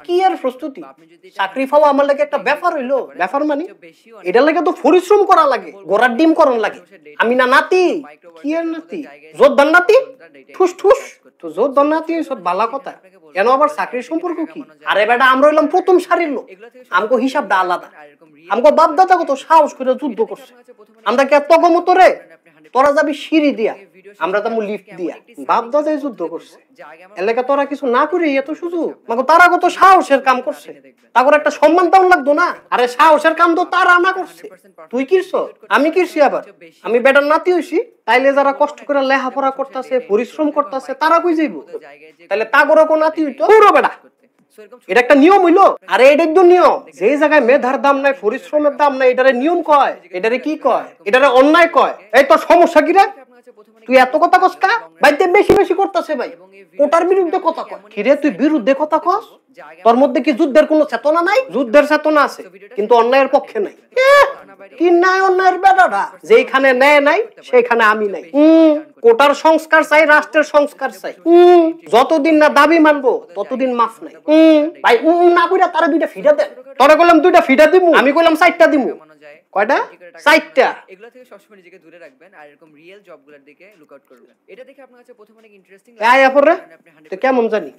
কি আর প্রস্তুতি চাকরি পাওয়া আমার লাগে একটা ব্যাপার হইলো ব্যাপার মানে এটা লাগে তো পরিশ্রম করা লাগে গোড়ার ডিম করন লাগে আমি না নাতি কি আর নাতি যোদ্ধার নাতি ঠুস ঠুস তো যোদ্ধার নাতি সব বালা কথা কেন আবার চাকরির সম্পর্ক কি আরে বেটা আমরা হইলাম প্রথম সারির লোক আমগো হিসাবটা আলাদা আমগো বাপ দাদা কত সাহস করে যুদ্ধ করছে আমরা কি এত গমত রে তোরা যাবি সিঁড়ি দিয়া আমরা তো লিফট দিয়া বাপ দাদাই যুদ্ধ করছে এলাকা তোরা কিছু না করে এত সুযোগ মানে তারা কত সাহসের কাম করছে তারপর একটা সম্মান তাও লাগতো না আরে সাহসের কাম তো তারা না করছে তুই কিরছ আমি কিরছি আবার আমি বেটার নাতি হইছি তাইলে যারা কষ্ট করে লেখাপড়া করতেছে পরিশ্রম করতেছে তারা কই যাইব তাহলে তাগরও কোন নাতি হইতো পুরো বেটা এটা একটা নিয়ম হইলো আরে এটাই তো নিয়ম যে জায়গায় মেধার দাম নাই পরিশ্রমের দাম নাই এটারে নিয়ম কয় এটারে কি কয় এটারে অন্যায় কয় এই তোর সমস্যা কি রে তুই এত কথা কস কা বাইতে বেশি বেশি করতেছে ভাই কোটার বিরুদ্ধে কথা কয় কি রে তুই বিরুদ্ধে কথা কস তোর মধ্যে কি যুদ্ধের কোনো চেতনা নাই যুদ্ধের চেতনা আছে কিন্তু অন্যায়ের পক্ষে নাই কি নাই অন্যায়ের বেটাটা যেখানে ন্যায় নাই সেখানে আমি নাই কোটার সংস্কার চাই রাষ্ট্রের সংস্কার চাই যতদিন না দাবি মানবো ততদিন মাফ নাই ভাই না কইরা তারা দুইটা ফিডা দেন তোরে কইলাম দুইটা ফিডা দিমু আমি কইলাম 4টা দিমু কয়টা 4টা এগুলা থেকে সবসময় নিজেকে দূরে রাখবেন আর এরকম রিয়েল জবগুলোর দিকে লুক আউট করবেন এটা দেখে আপনার কাছে প্রথমে অনেক ইন্টারেস্টিং লাগে এই আপরে তো কেমন জানি